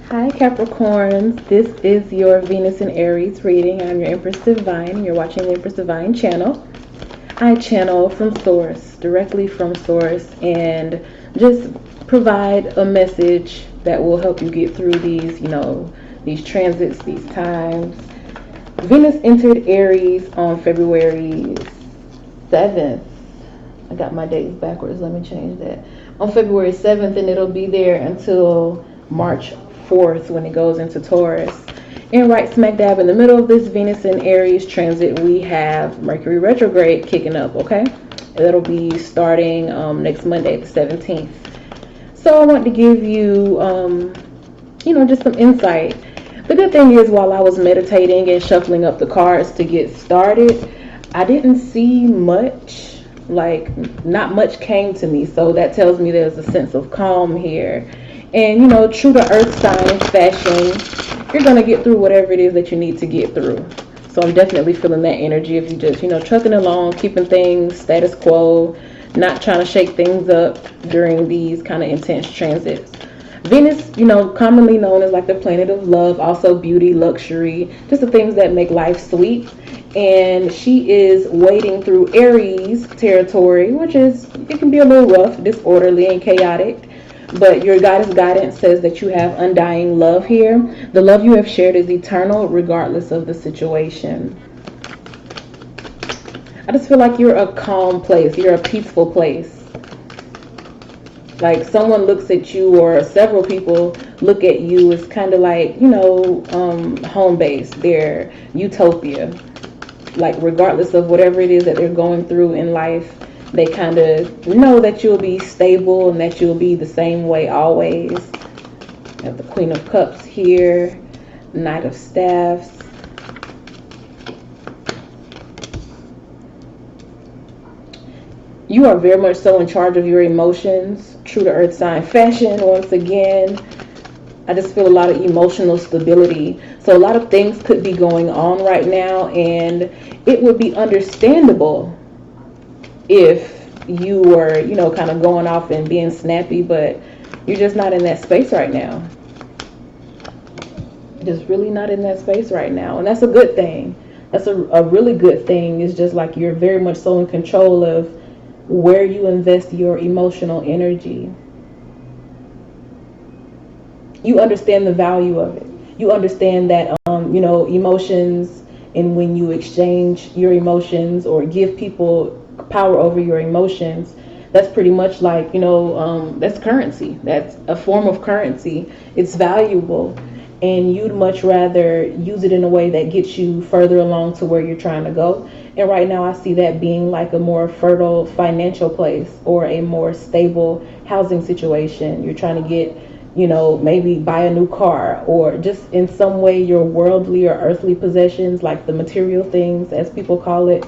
Hi Capricorns, this is your Venus and Aries reading. I'm your Empress Divine and you're watching the Empress Divine Channel. I channel from source, directly from source, and just provide a message that will help you get through these transits, these times. Venus entered Aries on February 7th. I got my dates backwards, let me change that. On February 7th, and it'll be there until March 4th when it goes into Taurus. And right smack dab in the middle of this Venus and Aries transit, we have Mercury retrograde kicking up, okay? That'll be starting next Monday, the 17th. So I want to give you, just some insight. The good thing is, while I was meditating and shuffling up the cards to get started, I didn't see much, not much came to me. So that tells me there's a sense of calm here. And, true to earth sign fashion, you're going to get through whatever it is that you need to get through. So I'm definitely feeling that energy if you just, trucking along, keeping things status quo, not trying to shake things up during these kind of intense transits. Venus, commonly known as like the planet of love, also beauty, luxury, just the things that make life sweet. And she is wading through Aries territory, which is, it can be a little rough, disorderly, and chaotic. But your goddess guidance says that you have undying love here. The love you have shared is eternal regardless of the situation. I just feel like you're a calm place. You're a peaceful place. Like someone looks at you, or several people look at you as kind of like, home base, their utopia. Like regardless of whatever it is that they're going through in life, they kind of know that you'll be stable and that you'll be the same way always. We have the Queen of Cups here, Knight of Staffs. You are very much so in charge of your emotions. True to earth sign fashion, once again. I just feel a lot of emotional stability. So a lot of things could be going on right now, and it would be understandable if you were, kind of going off and being snappy, but you're just not in that space right now. Just really not in that space right now. And that's a good thing. That's a really good thing. It's just like you're very much so in control of where you invest your emotional energy. You understand the value of it. You understand that, emotions, and when you exchange your emotions or give people power over your emotions, that's pretty much like, that's currency. That's a form of currency. It's valuable, and you'd much rather use it in a way that gets you further along to where you're trying to go. And right now I see that being like a more fertile financial place or a more stable housing situation. You're trying to get, maybe buy a new car, or just in some way your worldly or earthly possessions, like the material things as people call it.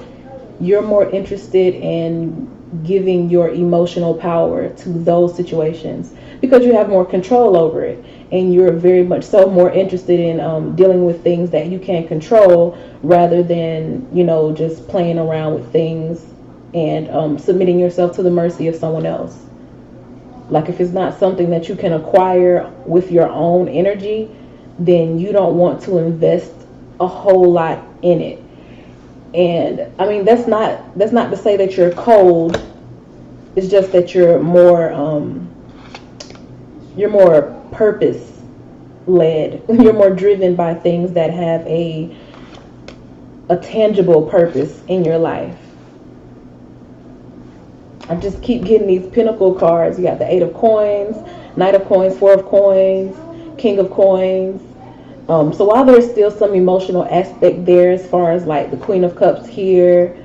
You're more interested in giving your emotional power to those situations because you have more control over it, and you're very much so more interested in dealing with things that you can't control rather than just playing around with things and submitting yourself to the mercy of someone else. Like if it's not something that you can acquire with your own energy, then you don't want to invest a whole lot in it. And I mean, that's not to say that you're cold. It's just that you're more purpose led. You're more driven by things that have a tangible purpose in your life. I just keep getting these Pentacle cards. You got the 8 of Coins, Knight of Coins, 4 of Coins, King of Coins. So while there's still some emotional aspect there as far as like the Queen of Cups here,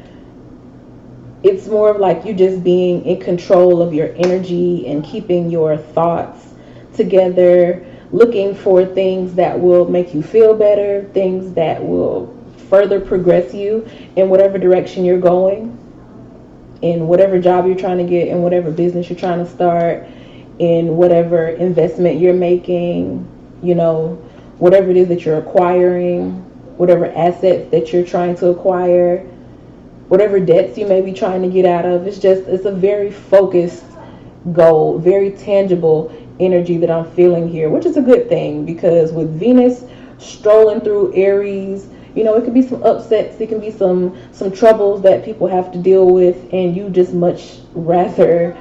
it's more of like you just being in control of your energy and keeping your thoughts together, looking for things that will make you feel better, things that will further progress you in whatever direction you're going, in whatever job you're trying to get, in whatever business you're trying to start, in whatever investment you're making, whatever it is that you're acquiring, whatever assets that you're trying to acquire, whatever debts you may be trying to get out of. It's a very focused goal, very tangible, energy that I'm feeling here, which is a good thing, because with Venus strolling through Aries, you know, it could be some upsets, it can be some troubles that people have to deal with, and you just much rather,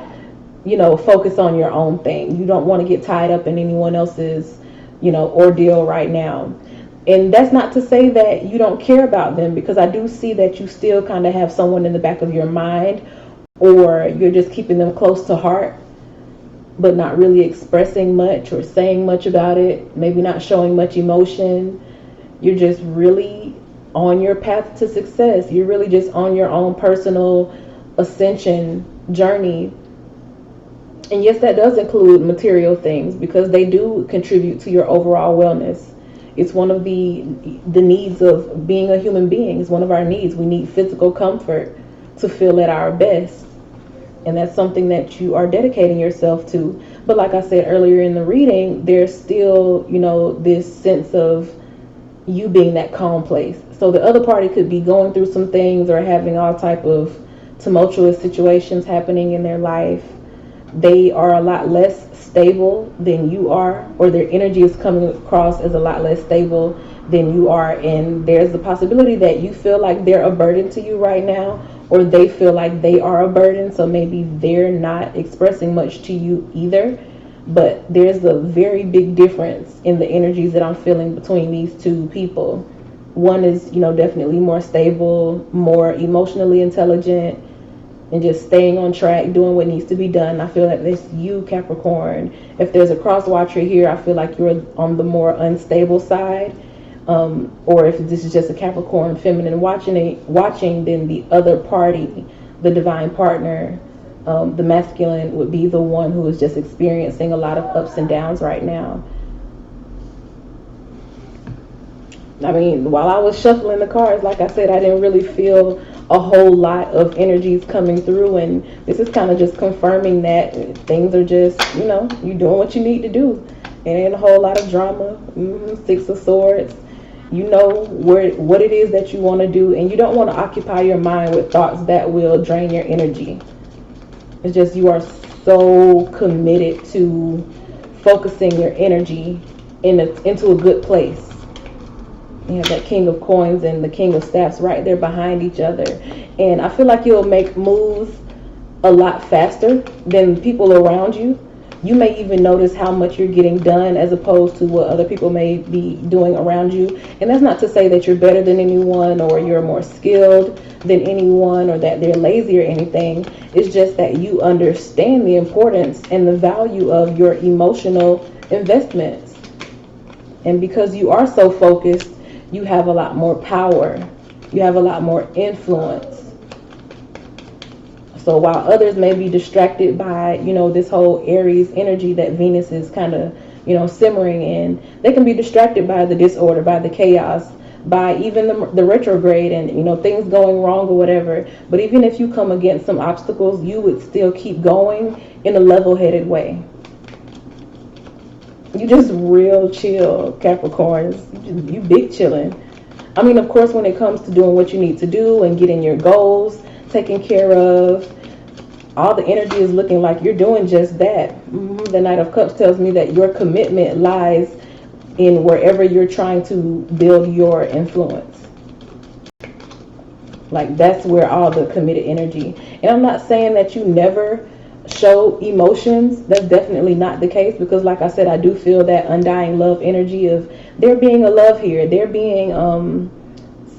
you know, focus on your own thing. You don't want to get tied up in anyone else's, you know, ordeal right now. And that's not to say that you don't care about them, because I do see that you still kind of have someone in the back of your mind, or you're just keeping them close to heart, but not really expressing much or saying much about it, maybe not showing much emotion. You're just really on your path to success. You're really just on your own personal ascension journey. And yes, that does include material things, because they do contribute to your overall wellness. It's one of the needs of being a human being. It's one of our needs. We need physical comfort to feel at our best. And that's something that you are dedicating yourself to. But like I said earlier in the reading, there's still, you know, this sense of you being that calm place. So the other party could be going through some things or having all type of tumultuous situations happening in their life. They are a lot less stable than you are, or their energy is coming across as a lot less stable than you are. And there's the possibility that you feel like they're a burden to you right now, or they feel like they are a burden. So maybe they're not expressing much to you either. But there's a very big difference in the energies that I'm feeling between these two people. One is, you know, definitely more stable, more emotionally intelligent, and just staying on track, doing what needs to be done. I feel like that's you, Capricorn. If there's a cross watcher here, I feel like you're on the more unstable side. Or if this is just a Capricorn feminine watching, then the other party, the divine partner, the masculine, would be the one who is just experiencing a lot of ups and downs right now. I mean, while I was shuffling the cards, like I said, I didn't really feel a whole lot of energies coming through, and this is kind of just confirming that things are just, you know, you're doing what you need to do. It ain't a whole lot of drama. Six of Swords. You know what it is that you want to do, and you don't want to occupy your mind with thoughts that will drain your energy. It's just you are so committed to focusing your energy into a good place. You have that King of Coins and the King of Staffs right there behind each other. And I feel like you'll make moves a lot faster than people around you. You may even notice how much you're getting done as opposed to what other people may be doing around you. And that's not to say that you're better than anyone, or you're more skilled than anyone, or that they're lazy or anything. It's just that you understand the importance and the value of your emotional investments. And because you are so focused, you have a lot more power. You have a lot more influence. So while others may be distracted by, you know, this whole Aries energy that Venus is kind of, you know, simmering in, they can be distracted by the disorder, by the chaos, by even the retrograde and, you know, things going wrong or whatever. But even if you come against some obstacles, you would still keep going in a level-headed way. You just real chill, Capricorns. You big chilling. I mean, of course, when it comes to doing what you need to do and getting your goals taken care of, all the energy is looking like you're doing just that. The Knight of Cups tells me that your commitment lies in wherever you're trying to build your influence. Like, that's where all the committed energy. And I'm not saying that you never show emotions. That's definitely not the case, because like I said, I do feel that undying love energy of there being a love here, there being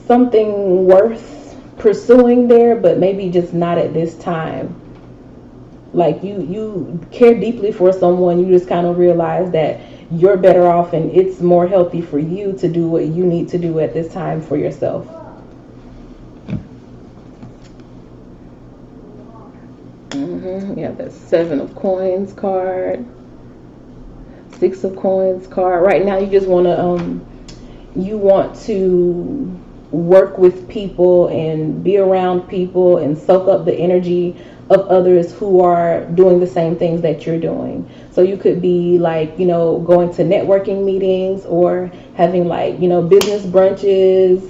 something worth pursuing there, but maybe just not at this time. Like you care deeply for someone, you just kind of realize that you're better off and it's more healthy for you to do what you need to do at this time for yourself. You have that Seven of Coins card, Six of Coins card. Right now, you just want to work with people and be around people and soak up the energy of others who are doing the same things that you're doing. So you could be like, you know, going to networking meetings or having like, you know, business brunches,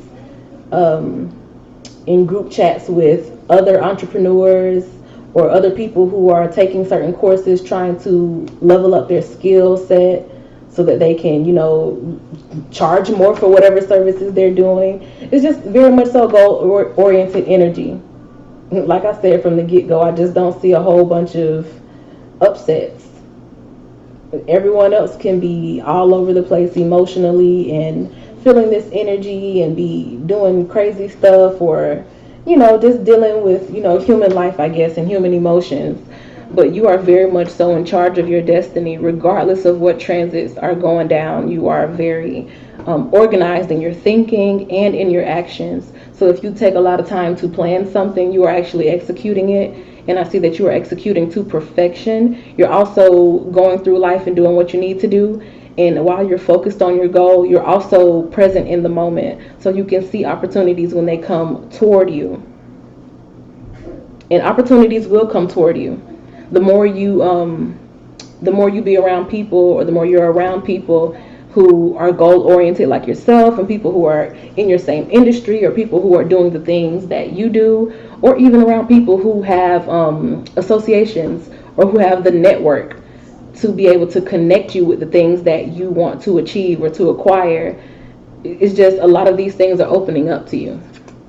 in group chats with other entrepreneurs, or other people who are taking certain courses trying to level up their skill set so that they can, charge more for whatever services they're doing. It's just very much so goal oriented energy. Like I said from the get-go, I just don't see a whole bunch of upsets. Everyone else can be all over the place emotionally and feeling this energy and be doing crazy stuff, or just dealing with human life, I guess, and human emotions. But you are very much so in charge of your destiny, regardless of what transits are going down. You are very organized in your thinking and in your actions. So if you take a lot of time to plan something, you are actually executing it. And I see that you are executing to perfection. You're also going through life and doing what you need to do. And while you're focused on your goal, you're also present in the moment. So you can see opportunities when they come toward you. And opportunities will come toward you. The more you be around people, or the more you're around people who are goal oriented like yourself, and people who are in your same industry, or people who are doing the things that you do, or even around people who have associations, or who have the network to be able to connect you with the things that you want to achieve or to acquire. It's just a lot of these things are opening up to you.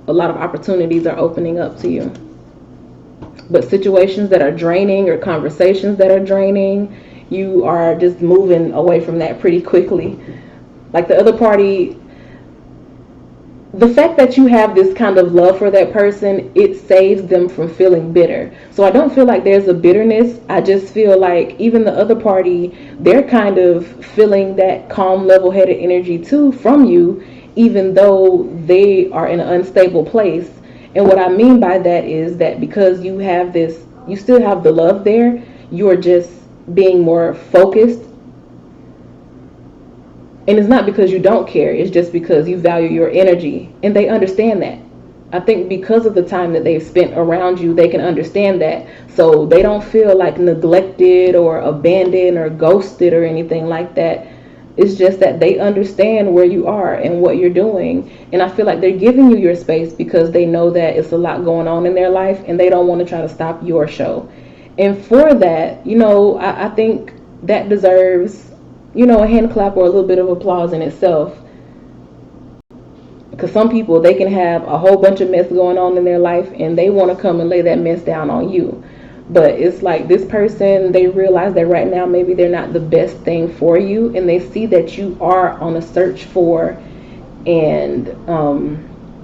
A lot of opportunities are opening up to you. But situations that are draining, or conversations that are draining, you are just moving away from that pretty quickly. Like the other party, the fact that you have this kind of love for that person, it saves them from feeling bitter. So I don't feel like there's a bitterness. I just feel like even the other party, they're kind of feeling that calm, level-headed energy too from you, even though they are in an unstable place. And what I mean by that is that because you have this, you still have the love there, you're just being more focused. And it's not because you don't care, it's just because you value your energy. And they understand that. I think because of the time that they've spent around you, they can understand that. So they don't feel like neglected or abandoned or ghosted or anything like that. It's just that they understand where you are and what you're doing. And I feel like they're giving you your space because they know that it's a lot going on in their life, and they don't want to try to stop your show. And for that, I think that deserves, a hand clap or a little bit of applause in itself. Because some people, they can have a whole bunch of mess going on in their life, and they want to come and lay that mess down on you. But it's like this person, they realize that right now maybe they're not the best thing for you, and they see that you are on a search for, and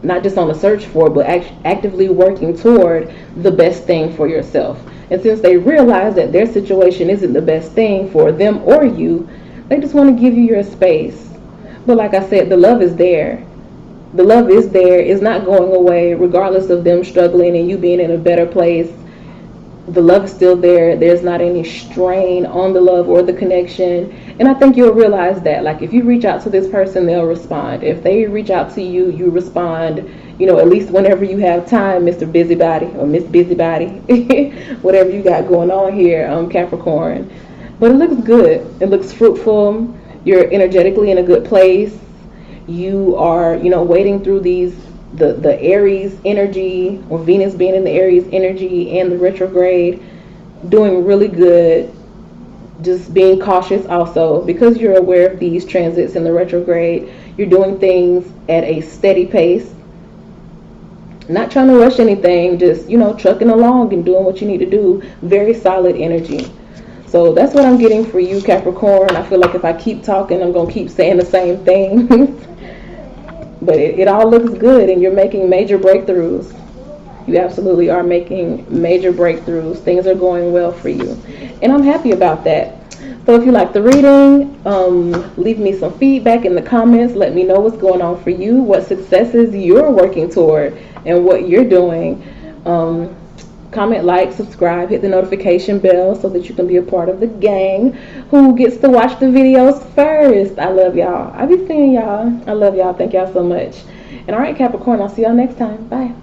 not just on a search for, but actively working toward the best thing for yourself. And since they realize that their situation isn't the best thing for them or you, they just want to give you your space. But like I said, the love is there. The love is there. It's not going away, regardless of them struggling and you being in a better place. The love is still there. There's not any strain on the love or the connection. And I think you'll realize that. Like, if you reach out to this person, they'll respond. If they reach out to you, you respond, at least whenever you have time, Mr. Busybody or Miss Busybody, whatever you got going on here, Capricorn. But it looks good. It looks fruitful. You're energetically in a good place. You are, wading through the Aries energy, or Venus being in the Aries energy, and the retrograde, doing really good. Just being cautious also, because you're aware of these transits in the retrograde. You're doing things at a steady pace, not trying to rush anything, just trucking along and doing what you need to do. Very solid energy. So that's what I'm getting for you, Capricorn. I feel like if I keep talking, I'm gonna keep saying the same thing. But it all looks good, and you're making major breakthroughs. You absolutely are making major breakthroughs. Things are going well for you, and I'm happy about that. So if you like the reading, leave me some feedback in the comments. Let me know what's going on for you, what successes you're working toward, and what you're doing. Comment, like, subscribe, hit the notification bell so that you can be a part of the gang who gets to watch the videos first. I love y'all. I be seeing y'all. I love y'all. Thank y'all so much. And all right, Capricorn, I'll see y'all next time. Bye.